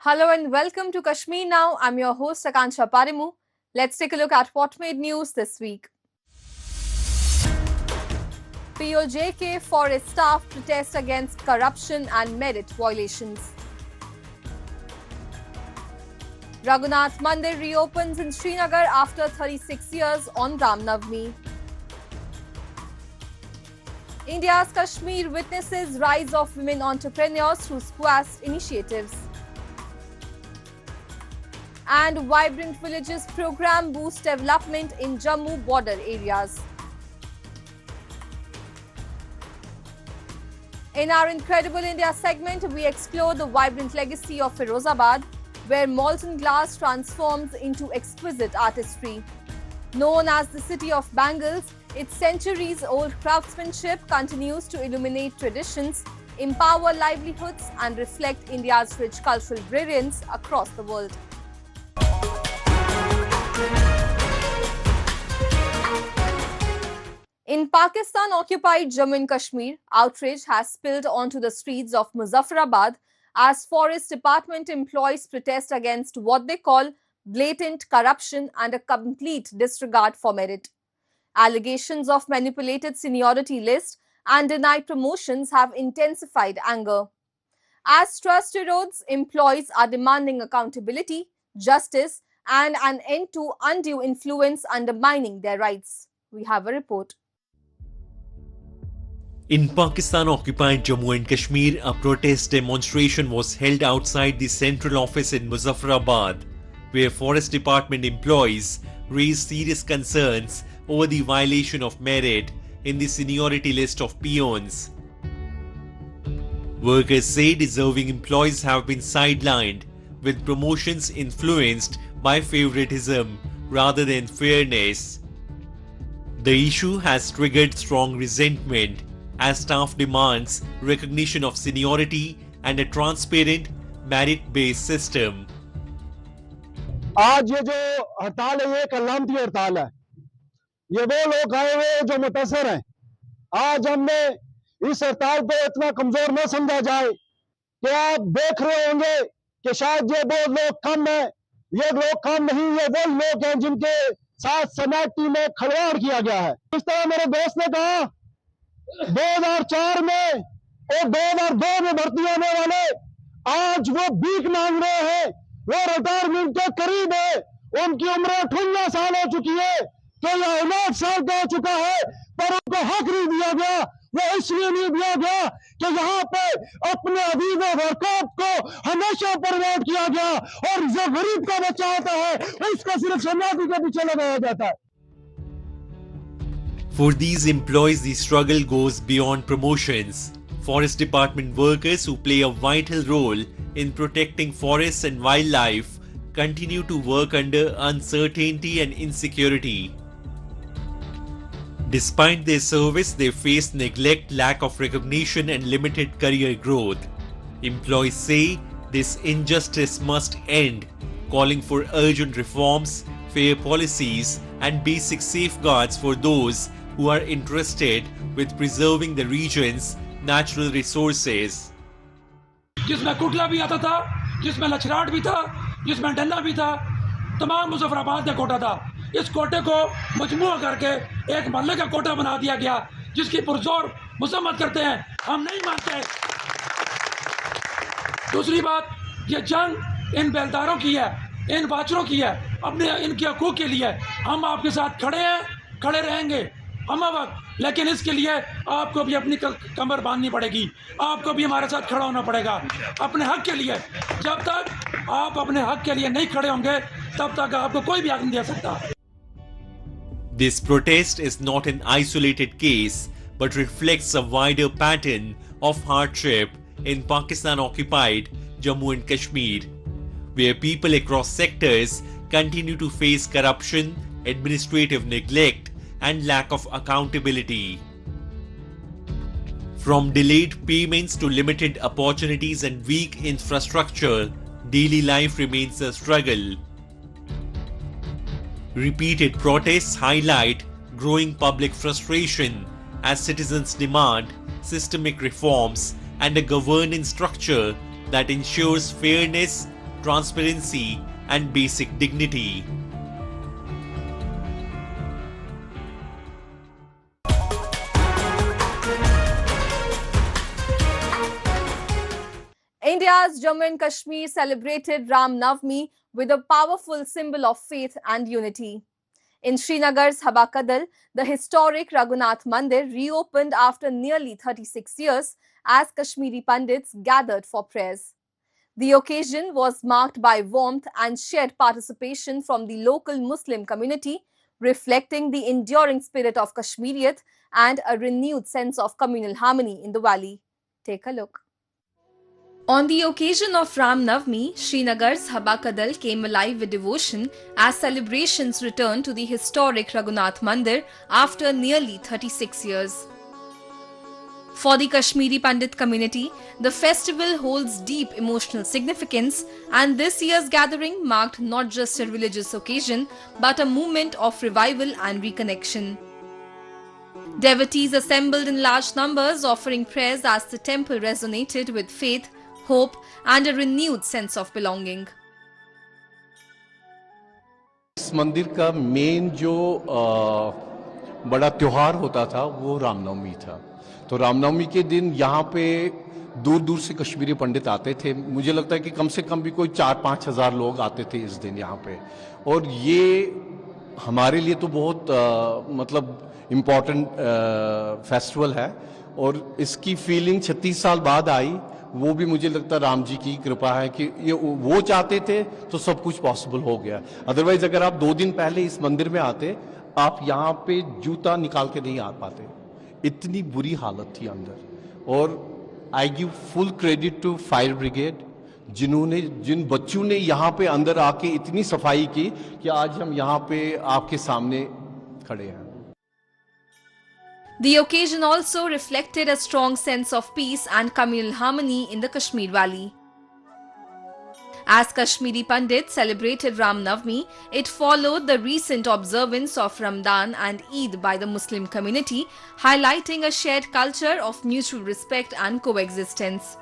Hello and welcome to Kashmir Now. I'm your host Akansha Parimu. Let's take a look at what made news this week. POJK forest staff protest against corruption and merit violations. Raghunath Mandir reopens in Srinagar after 36 years on Ram Navami. India's Kashmir witnesses rise of women entrepreneurs through SQUAST initiatives. And Vibrant Villages program boosts development in Jammu border areas. In our Incredible India segment, we explore the vibrant legacy of Firozabad, where molten glass transforms into exquisite artistry. Known as the city of bangles, its centuries-old craftsmanship continues to illuminate traditions, empower livelihoods, and reflect India's rich cultural brilliance across the world. In Pakistan-occupied Jammu and Kashmir, outrage has spilled onto the streets of Muzaffarabad as Forest Department employees protest against what they call blatant corruption and a complete disregard for merit. Allegations of manipulated seniority lists and denied promotions have intensified anger. As trust erodes, employees are demanding accountability, justice, and an end to undue influence undermining their rights. We have a report. In Pakistan-occupied Jammu and Kashmir, a protest demonstration was held outside the central office in Muzaffarabad, where Forest Department employees raised serious concerns over the violation of merit in the seniority list of peons. Workers say deserving employees have been sidelined, with promotions influenced by favoritism rather than fairness. The issue has triggered strong resentment as staff demands recognition of seniority and a transparent merit-based system. आज ये जो हड़ताल है ये कलामती हड़ताल है। ये वो लोग आए हुए जो मुतासर हैं। आज हमने इस हड़ताल को इतना कमजोर न समझा जाए कि आप देख रहे होंगे कि शायद ये वो लोग कम है। ये लोग कम नहीं, ये वो लोग हैं जिनके साथ सनाटी में खिलवाड़ किया गया है। इस तरह मेरे दोस्त ने कहा 2004 में और 2002 में भर्ती होने वाले आज वो भीख मांग रहे हैं, वो रिटायरमेंट के करीब है, उनकी उम्र 58 साल हो चुकी है, तो यह 59 साल का हो चुका है, पर उनको हक नहीं दिया गया। वो इसलिए नहीं दिया गया कि यहाँ पे अपने अजीज वर्कआउट को हमेशा प्रमोट किया गया और जो गरीब का बच्चा होता है उसको सिर्फ सन्नाटी के पीछे लगाया जाता है। For these employees, the struggle goes beyond promotions. Forest Department workers who play a vital role in protecting forests and wildlife continue to work under uncertainty and insecurity. Despite their service, they face neglect, lack of recognition, and limited career growth. Employees say this injustice must end, calling for urgent reforms, fair policies, and basic safeguards for those who are interested with preserving the region's natural resources. जिसमें कुटला भी आता था, जिसमें लछराट भी था, जिसमें डल्ला भी था, तमाम मुजफ्फराबाद का कोटा था। इस कोटे को मजमूआ करके एक मोहल्ले का कोटा बना दिया गया, जिसकी पुरजोर मजम्मत करते हैं, हम नहीं मानते। दूसरी बात, ये जंग इन बेलदारों की है, इन बाचरों की है, अपने इनके हकूक़ के लिए हम आपके साथ खड़े हैं, खड़े रहेंगे हम वक्त। लेकिन इसके लिए आपको भी अपनी कमर बांधनी पड़ेगी, आपको भी हमारे साथ खड़ा होना पड़ेगा अपने हक के लिए। जब तक आप अपने हक के लिए नहीं खड़े होंगे तब तक आपको कोई भी हक नहीं दे सकता। This protest is not an isolated case but reflects a wider pattern of hardship in Pakistan-occupied Jammu and Kashmir, where people across sectors continue to face corruption, administrative neglect, and lack of accountability. From delayed payments to limited opportunities and weak infrastructure, daily life remains a struggle. Repeated protests highlight growing public frustration as citizens demand systemic reforms and a governance structure that ensures fairness, transparency, and basic dignity. India's Jammu and Kashmir celebrated Ram Navami with a powerful symbol of faith and unity. In Srinagar's Habakadal, the historic Raghunath Mandir reopened after nearly 36 years as Kashmiri Pandits gathered for prayers. The occasion was marked by warmth and shared participation from the local Muslim community, reflecting the enduring spirit of Kashmiriyat and a renewed sense of communal harmony in the valley. Take a look. On the occasion of Ram Navami, Srinagar's Habakadal came alive with devotion as celebrations returned to the historic Raghunath Mandir after nearly 36 years. For the Kashmiri Pandit community, the festival holds deep emotional significance, and this year's gathering marked not just a religious occasion but a moment of revival and reconnection. Devotees assembled in large numbers offering prayers as the temple resonated with faith, hope, and a renewed sense of belonging. इस मंदिर का main जो बड़ा त्योहार होता था वो रामनवमी था। तो रामनवमी के दिन यहाँ पे दूर दूर से कश्मीरी पंडित आते थे। मुझे लगता है कि कम से कम भी कोई 4-5 हज़ार लोग आते थे इस दिन यहाँ पे, और ये हमारे लिए तो बहुत मतलब इम्पोर्टेंट फेस्टिवल है। और इसकी फीलिंग 36 साल बाद आई, वो भी मुझे लगता है राम जी की कृपा है कि ये वो चाहते थे तो सब कुछ पॉसिबल हो गया। अदरवाइज अगर आप 2 दिन पहले इस मंदिर में आते, आप यहाँ पे जूता निकाल के नहीं आ पाते, इतनी बुरी हालत थी अंदर। और I give full credit to fire brigade, जिन बच्चों ने यहाँ पे अंदर आके इतनी सफाई की कि आज हम यहाँ पे आपके सामने खड़े हैं। The occasion also reflected a strong sense of peace and communal harmony in the Kashmir Valley. As Kashmiri Pandits celebrated Ram Navami, it followed the recent observance of Ramadan and Eid by the Muslim community, highlighting a shared culture of mutual respect and coexistence.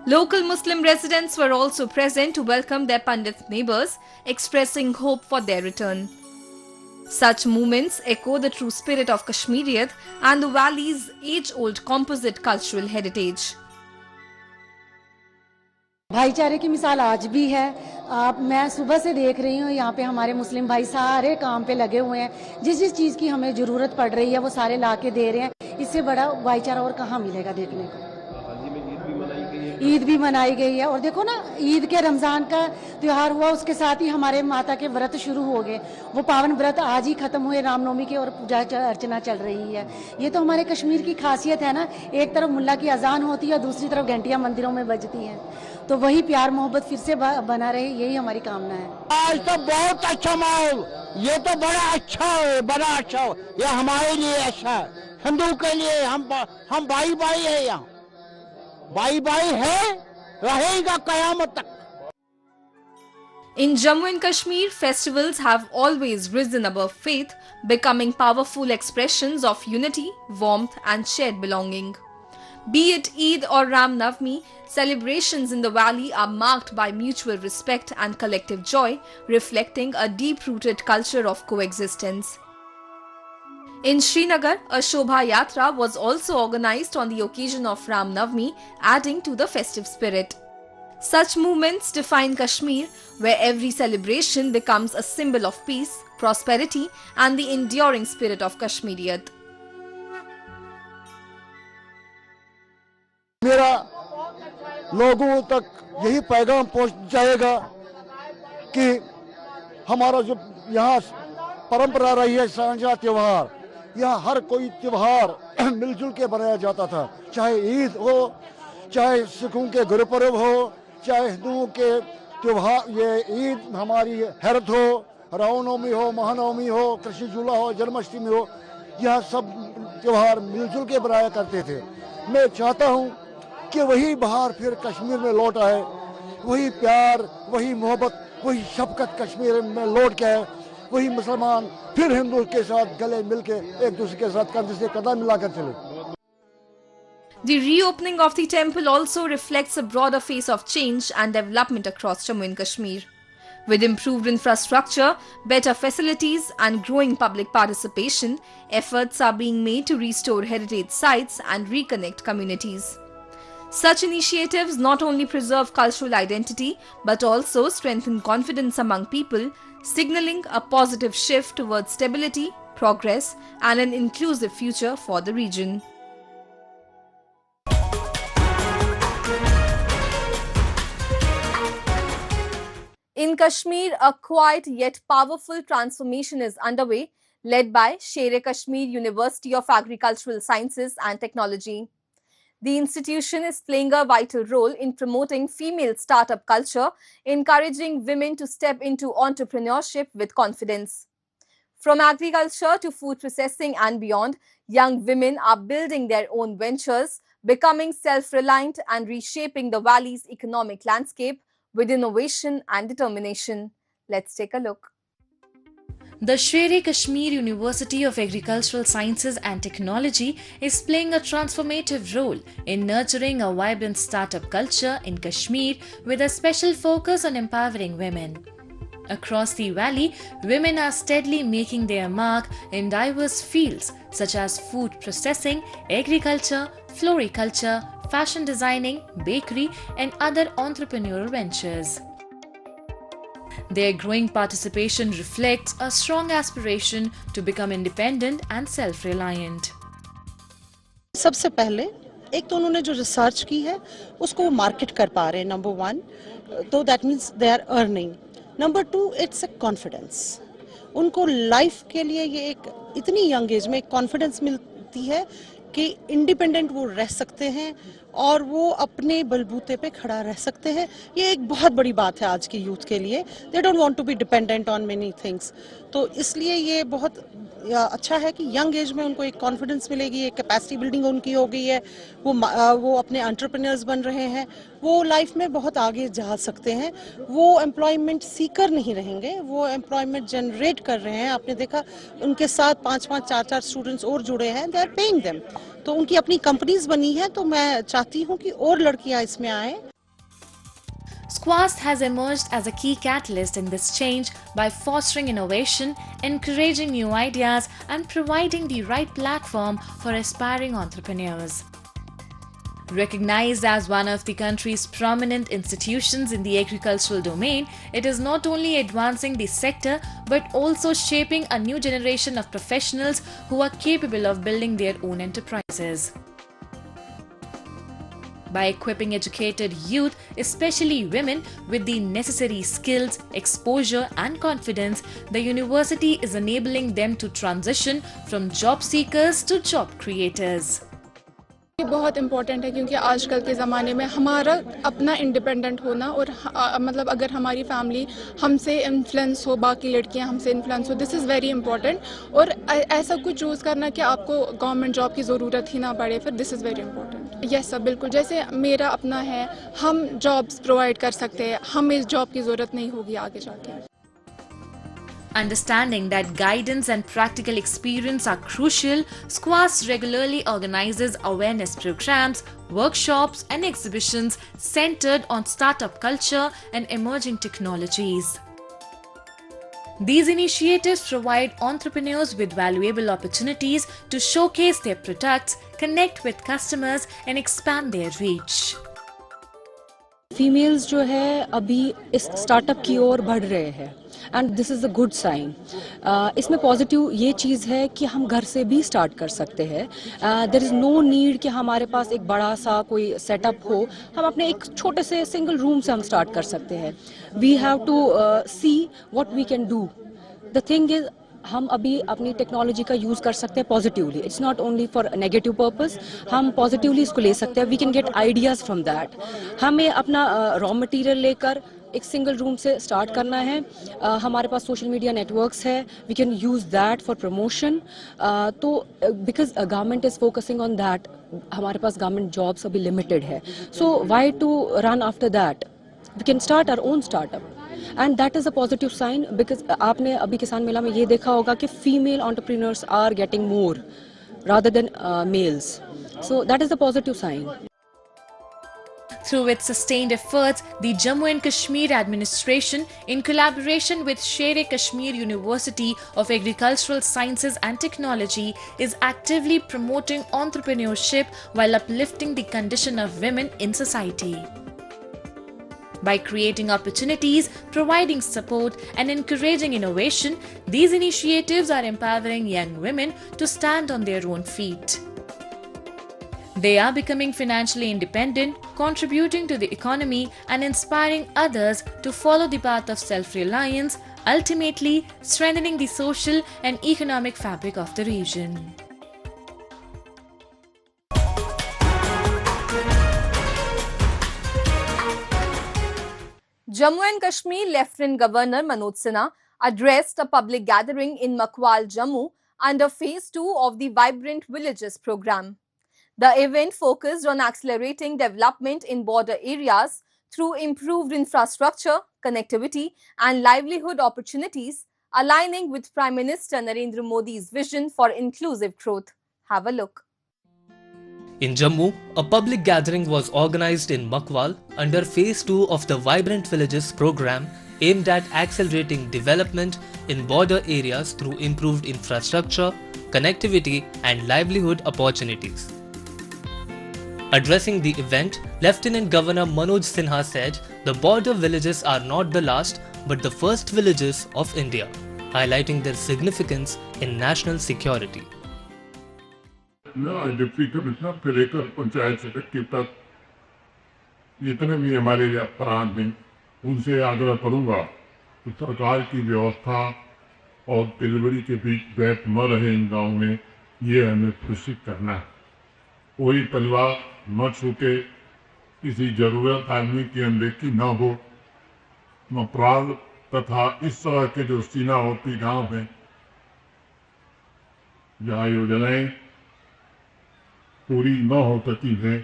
Local Muslim residents were also present to welcome their Pandit neighbors, expressing hope for their return. Such movements echo the true spirit of Kashmiriyat and the valley's age-old composite cultural heritage. भाईचारे की मिसाल आज भी है। मैं सुबह से देख रही हूँ यहाँ पे हमारे मुस्लिम भाई सारे काम पे लगे हुए हैं। जिस जिस चीज़ की हमें ज़रूरत पड़ रही है वो सारे ला के दे रहे हैं। इससे बड़ा भाईचारा और कहाँ मिलेगा देखने को। ईद भी मनाई गई है, और देखो ना, ईद के रमज़ान का त्यौहार हुआ, उसके साथ ही हमारे माता के व्रत शुरू हो गए। वो पावन व्रत आज ही खत्म हुए रामनवमी के, और पूजा अर्चना चल रही है। ये तो हमारे कश्मीर की खासियत है ना, एक तरफ मुल्ला की अजान होती है और दूसरी तरफ घंटियां मंदिरों में बजती हैं। तो वही प्यार मोहब्बत फिर से बना रहे, यही हमारी कामना है। आज तो बहुत अच्छा माहौल, ये तो बड़ा अच्छा है, बड़ा अच्छा हो। ये हमारे लिए अच्छा है, हिंदू के लिए हम भाई भाई है, यहाँ भाई भाई है, रहेगा कयामत तक। In Jammu and Kashmir, festivals have always risen above faith, becoming powerful expressions of unity, warmth, and shared belonging. Be it Eid or Ram Navami, celebrations in the valley are marked by mutual respect and collective joy, reflecting a deep-rooted culture of coexistence. In Srinagar, a Shobha Yatra was also organized on the occasion of Ram Navami, adding to the festive spirit. Such movements define Kashmir, where every celebration becomes a symbol of peace, prosperity, and the enduring spirit of Kashmiriyat. मेरा लोगों तक यही पैगाम पहुंच जाएगा कि हमारा जो यहाँ परंपरा रही है, साझा त्योहार, यहाँ हर कोई त्योहार मिलजुल के बनाया जाता था। चाहे ईद हो, चाहे सिखों के गुरुपर्व हो, चाहे हिंदुओं के त्योहार, ये ईद हमारी हैरत हो, रामनवमी हो, महानवमी हो, कृष्ण झूला हो, जन्माष्टमी हो, यह सब त्योहार मिलजुल के बनाया करते थे। मैं चाहता हूँ कि वही बहार फिर कश्मीर में लौट आए, वही प्यार, वही मोहब्बत, वही शफकत कश्मीर में लौट के आए, वही मुसलमान फिर हिंदू के साथ गले मिलके एक दूसरे के साथ कंधे से कंधा मिलाकर चले। The reopening of the temple also reflects a broader phase of change and development across Jammu and Kashmir. With improved infrastructure, better facilities, and growing public participation, efforts are being made to restore heritage sites and reconnect communities. Such initiatives not only preserve cultural identity but also strengthen confidence among people, signaling a positive shift towards stability, progress, and an inclusive future for the region. In Kashmir, a quiet yet powerful transformation is underway, led by Sher-e-Kashmir University of Agricultural Sciences and Technology. The institution is playing a vital role in promoting female startup culture, encouraging women to step into entrepreneurship with confidence. From agriculture to food processing and beyond, young women are building their own ventures, becoming self-reliant and reshaping the valley's economic landscape with innovation and determination. Let's take a look. The Sher-e-Kashmir University of Agricultural Sciences and Technology is playing a transformative role in nurturing a vibrant startup culture in Kashmir with a special focus on empowering women. Across the valley, women are steadily making their mark in diverse fields such as food processing, agriculture, floriculture, fashion designing, bakery, and other entrepreneurial ventures. Their growing participation reflects a strong aspiration to become independent and self-reliant. सबसे पहले एक तो उन्होंने जो research की है उसको वो मार्केट कर पा रहे हैं, नंबर 1, तो that means they are earning. Number 2, it's a confidence. उनको लाइफ के लिए ये एक इतनी यंग एज में कॉन्फिडेंस मिलती है कि इंडिपेंडेंट वो रह सकते हैं और वो अपने बलबूते पे खड़ा रह सकते हैं. ये एक बहुत बड़ी बात है आज के यूथ के लिए. They don't want to be dependent on many things. तो इसलिए ये बहुत अच्छा है कि यंग एज में उनको एक कॉन्फिडेंस मिलेगी, एक कैपेसिटी बिल्डिंग उनकी हो गई है, वो अपने एंटरप्रेन्योर्स बन रहे हैं, वो लाइफ में बहुत आगे जा सकते हैं. वो एम्प्लॉयमेंट सीकर नहीं रहेंगे, वो एम्प्लॉयमेंट जनरेट कर रहे हैं. आपने देखा उनके साथ 5-5, 4-4 स्टूडेंट्स और जुड़े हैं. They are paying them. तो उनकी अपनी कंपनीज बनी है. तो मैं चाहती हूँ कि और लड़कियाँ इसमें आएं. SQUAST has emerged as a key catalyst in this change by fostering innovation, encouraging new ideas, and providing the right platform for aspiring entrepreneurs. Recognized as one of the country's prominent institutions in the agricultural domain, it is not only advancing the sector but also shaping a new generation of professionals who are capable of building their own enterprises. By equipping educated youth, especially women, with the necessary skills, exposure, and confidence, the university is enabling them to transition from job seekers to job creators. ये बहुत important है क्योंकि आजकल के ज़माने में हमारा अपना इंडिपेंडेंट होना और मतलब अगर हमारी फैमिली हमसे इन्फ्लुएंस हो, बाकी लड़कियां हमसे इन्फ्लुएंस हो, दिस इज़ वेरी इंपॉर्टेंट. और ऐसा कुछ चूज़ करना कि आपको गवर्नमेंट जॉब की ज़रूरत ही ना पड़े, फिर this is very important. Yes sir, बिल्कुल. जैसे मेरा अपना है, हम जॉब्स प्रोवाइड कर सकते हैं, हमें इस जॉब की ज़रूरत नहीं होगी आगे जाके. Understanding that guidance and practical experience are crucial, SQUAST regularly organizes awareness programs, workshops, and exhibitions centered on startup culture and emerging technologies. These initiatives provide entrepreneurs with valuable opportunities to showcase their products, connect with customers, and expand their reach. Females जो है अभी इस startup की ओर बढ़ रहे हैं and this is a good sign. इसमें positive ये चीज़ है कि हम घर से भी स्टार्ट कर सकते हैं. देयर इज़ नो नीड कि हमारे पास एक बड़ा सा कोई सेटअप हो. हम अपने एक छोटे से सिंगल रूम से हम स्टार्ट कर सकते हैं. We have to see what we can do. The thing is हम अभी अपनी टेक्नोलॉजी का यूज़ कर सकते हैं positively. It's not only for negative purpose. हम पॉजिटिवली इसको ले सकते हैं. We can get ideas from that. हमें अपना रॉ मटेरियल लेकर एक सिंगल रूम से स्टार्ट करना है. हमारे पास सोशल मीडिया नेटवर्क्स है, we can use that for promotion. तो because government is focusing on that. हमारे पास गवर्नमेंट जॉब्स अभी लिमिटेड है. So why to run after that? We can start our own startup. And that is a positive sign because आपने अभी किसान मेला में ये देखा होगा कि female entrepreneurs are getting more rather than males. So that is a positive sign. Through its sustained efforts, the Jammu and Kashmir administration, in collaboration with Sher-e-Kashmir University of Agricultural Sciences and Technology, is actively promoting entrepreneurship while uplifting the condition of women in society. By creating opportunities, providing support, and encouraging innovation, these initiatives are empowering young women to stand on their own feet. They are becoming financially independent, contributing to the economy, and inspiring others to follow the path of self-reliance, ultimately strengthening the social and economic fabric of the region. Jammu and Kashmir Lieutenant Governor Manoj Sinha addressed a public gathering in Makwal, Jammu under Phase 2 of the Vibrant Villages program. The event focused on accelerating development in border areas through improved infrastructure, connectivity, and livelihood opportunities, aligning with Prime Minister Narendra Modi's vision for inclusive growth. Have a look. In Jammu, a public gathering was organized in Makwal under Phase 2 of the Vibrant Villages program aimed at accelerating development in border areas through improved infrastructure, connectivity, and livelihood opportunities. Addressing the event, Lieutenant Governor Manoj Sinha said the border villages are not the last but the first villages of India, highlighting their significance in national security. Deputy commissioner से लेकर panchayat secretary तक जितने भी हमारे अफसरान हैं उनसे आग्रह करूंगा कि सरकार की व्यवस्था और डिलीवरी के बीच गैप न रहे इन गाँव में, ये हमें सुनिश्चित करना है। कोई परिवार न छूटे, किसी जरूरत आदमी की अनदेखी न हो, अपराध तथा इस तरह के जो सीमावर्ती गांव हैं जहाँ योजनाएं पूरी न हो सकी है,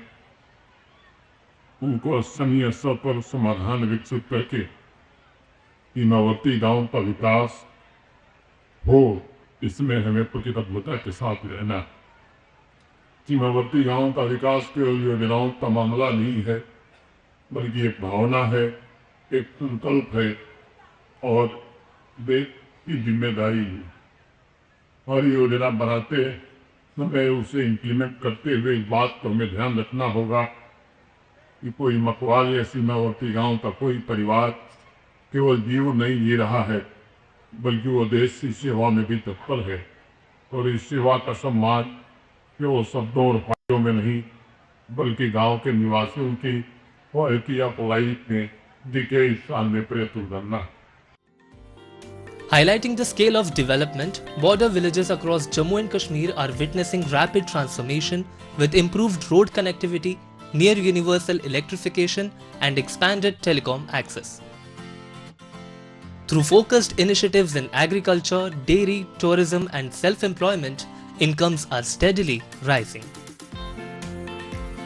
उनको स्थानीय स्तर पर समाधान विकसित करके सीमावर्ती गांव का विकास हो, इसमें हमें प्रतिबद्धता के साथ रहना। सीमावर्ती गांव का विकास केवल योजनाओं का मामला नहीं है, बल्कि एक भावना है, एक संकल्प है और देश की जिम्मेदारी है। हर योजना बनाते समय उसे इम्प्लीमेंट करते हुए इस बात को हमें ध्यान रखना होगा कि कोई मकवाल या सीमावर्ती गांव का कोई परिवार केवल जीवन नहीं जी रहा है, बल्कि वो देश की सेवा में भी तत्पर है और इस सेवा का सम्मान केवल शब्दों और फायदों में नहीं, बल्कि गांव के निवासियों की क्वालिटी ऑफ लाइफ में दिखे इस साल में प्रयत्न करना। Highlighting the scale of development, border villages across Jammu and Kashmir are witnessing rapid transformation with improved road connectivity, near universal electrification, and expanded telecom access. Through focused initiatives in agriculture, dairy, tourism, and self-employment, incomes are steadily rising.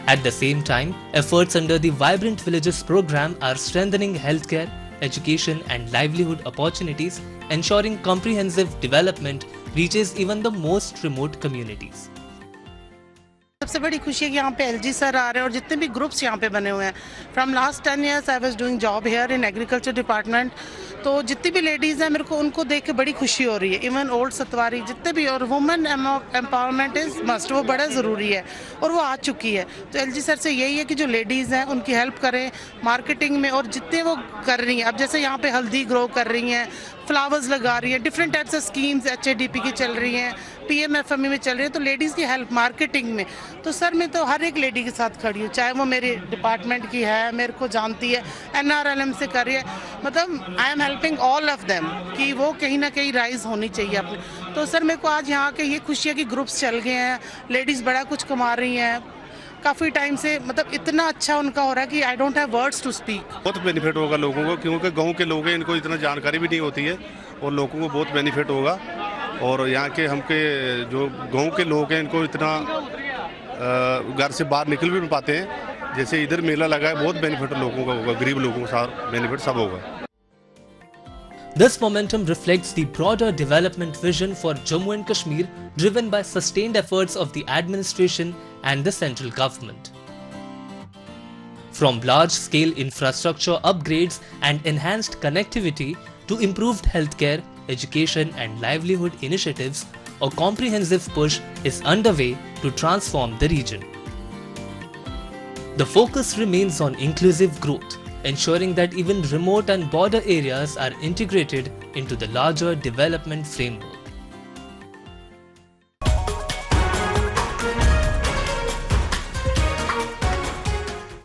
At the same time, efforts under the Vibrant Villages program are strengthening healthcare, education, and livelihood opportunities, ensuring comprehensive development reaches even the most remote communities. सबसे बड़ी खुशी है कि यहाँ पे LG sir आ रहे हैं और जितने भी ग्रुप्स यहाँ पे बने हुए हैं। From last 10 years I was doing job here in agriculture department, तो जितनी भी लेडीज़ हैं मेरे को उनको देख के बड़ी खुशी हो रही है। इवन ओल्ड सतवारी जितने भी, और वुमेन एम्पावरमेंट इज़ मस्ट, वो बड़ा ज़रूरी है और वो आ चुकी है। तो एलजी सर से यही है कि जो लेडीज़ हैं उनकी हेल्प करें मार्केटिंग में, और जितने वो कर रही हैं, अब जैसे यहाँ पे हल्दी ग्रो कर रही हैं, फ्लावर्स लगा रही है, different types of schemes HADP की चल रही हैं, PMFME में चल रही है, तो लेडीज़ की हेल्प मार्केटिंग में। तो सर मैं तो हर एक लेडी के साथ खड़ी हूँ, चाहे वो मेरे डिपार्टमेंट की है, मेरे को जानती है, NRLM से कर रही है, मतलब I am helping all of them कि वो कहीं ना कहीं राइज होनी चाहिए अपने। तो सर मेरे को आज यहाँ के ये खुशी है कि ग्रुप्स चल गए हैं, लेडीज़ बड़ा कुछ कमा रही हैं काफ़ी टाइम से, मतलब इतना अच्छा उनका हो रहा है कि I don't have words to speak. बहुत बेनिफिट होगा लोगों को, क्योंकि गांव के लोग हैं, इनको इतना जानकारी भी नहीं होती है और लोगों को बहुत बेनिफिट होगा। और यहाँ के हमके जो गांव के लोग हैं इनको इतना घर से बाहर निकल भी नहीं पाते हैं, जैसे इधर मेला लगा है, बहुत बेनिफिट लोगों का होगा, गरीब लोगों को सारा बेनिफिट सब होगा। This momentum reflects the broader development vision for Jammu and Kashmir, driven by sustained efforts of the administration and the central government. From large-scale infrastructure upgrades and enhanced connectivity to improved healthcare, education and livelihood initiatives, a comprehensive push is underway to transform the region. The focus remains on inclusive growth, ensuring that even remote and border areas are integrated into the larger development framework.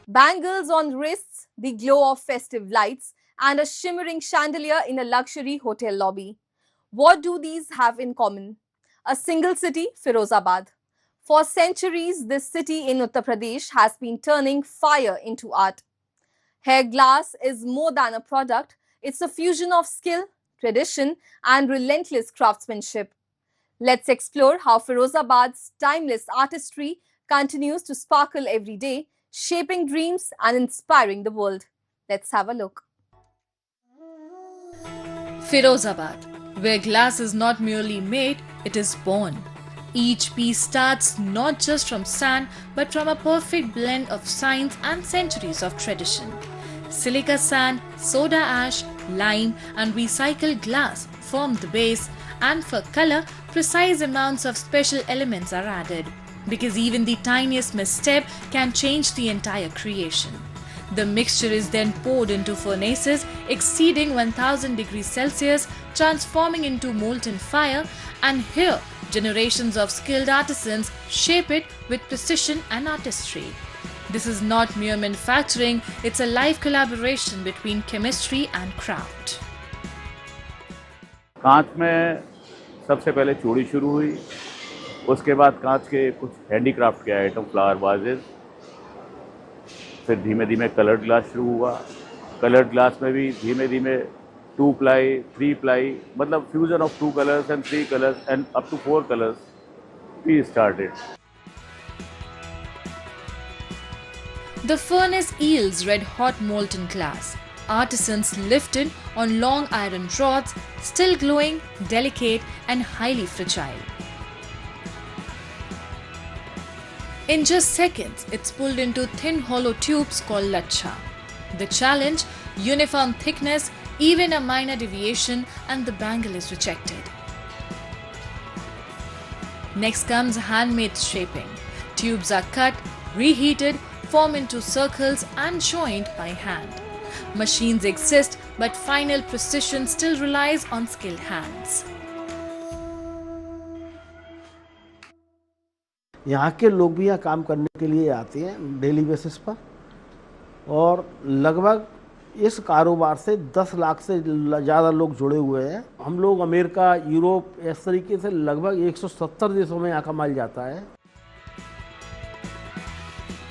Bangles on wrists, the glow of festive lights, and a shimmering chandelier in a luxury hotel lobby. What do these have in common? A single city, Firozabad. For centuries, this city in Uttar Pradesh has been turning fire into art. Hair glass is more than a product, it's a fusion of skill, tradition, and relentless craftsmanship. Let's explore how Firozabad's timeless artistry continues to sparkle every day, shaping dreams and inspiring the world. Let's have a look. Firozabad, where glass is not merely made, it is born. Each piece starts not just from sand but from a perfect blend of science and centuries of tradition. Silica sand, soda ash, lime and recycled glass form the base, and for color, precise amounts of special elements are added, because even the tiniest misstep can change the entire creation. The mixture is then poured into furnaces exceeding 1000 degrees Celsius, transforming into molten fire, and here generations of skilled artisans shape it with precision and artistry. This is not mere manufacturing, it's a live collaboration between chemistry and craft. कांच में सबसे पहले चूड़ी शुरू हुई, उसके बाद कांच के कुछ हैंडीक्राफ्ट के आइटम, फ्लावर वाजेस, फिर धीमे धीमे कलर्ड ग्लास शुरू हुआ। कलर्ड ग्लास में भी धीमे धीमे 2 ply, 3 ply, मतलब fusion of 2 colors and 3 colors and up to 4 colors we started. The furnace yields red-hot molten glass. Artisans lift it on long iron rods, still glowing, delicate and highly fragile. In just seconds, it's pulled into thin hollow tubes called lacha. The challenge, uniform thickness, even a minor deviation and the bangle is rejected. Next comes handmade shaping. Tubes are cut, reheated, formed into circles and joined by hand. Machines exist, but final precision still relies on skilled hands. यहाँ के लोग भी यहाँ काम करने के लिए आते हैं डेली बेसिस पर, और लगभग इस कारोबार से 10 लाख से ज़्यादा लोग जुड़े हुए हैं। हम लोग अमेरिका, यूरोप, इस तरीके से लगभग 170 देशों में यहाँ का माल जाता है।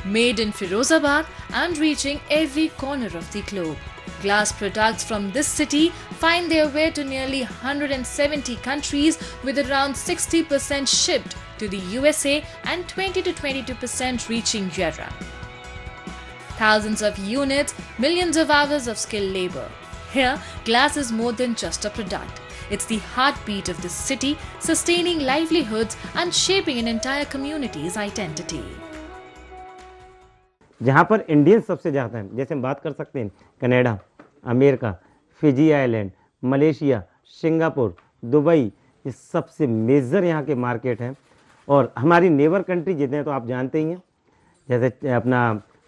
Made in Firozabad and reaching every corner of the globe, glass products from this city find their way to nearly 170 countries, with around 60% shipped to the USA and 20 to 22% reaching Europe. Thousands of units, millions of hours of skilled labor. Here, glass is more than just a product. It's the heartbeat of the city, sustaining livelihoods and shaping an entire community's identity. जहाँ पर Indian सबसे ज़्यादा हैं, जैसे हम बात कर सकते हैं Canada, America, Fiji island, Malaysia, Singapore, Dubai, ये सबसे मेजर यहाँ के मार्केट हैं। और हमारी नेबर कंट्री जितने तो आप जानते ही हैं, जैसे अपना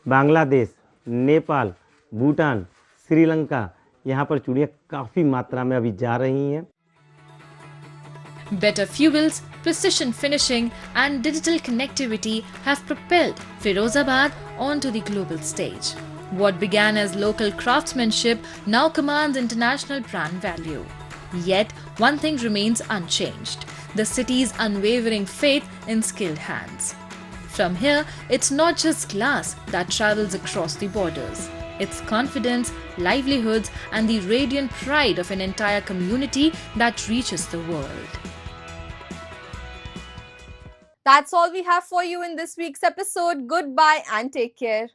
बांग्लादेश, नेपाल, भूटान, श्रीलंका, यहाँ पर चूड़ियाँ काफ़ी मात्रा में अभी जा रही हैं। Better fuels, precision finishing and digital connectivity have propelled Firozabad onto the global stage. What began as local craftsmanship now commands international brand value. Yet, one thing remains unchanged: the city's unwavering faith in skilled hands. From here, it's not just glass that travels across the borders. It's confidence, livelihoods, and the radiant pride of an entire community that reaches the world. That's all we have for you in this week's episode. Goodbye and take care.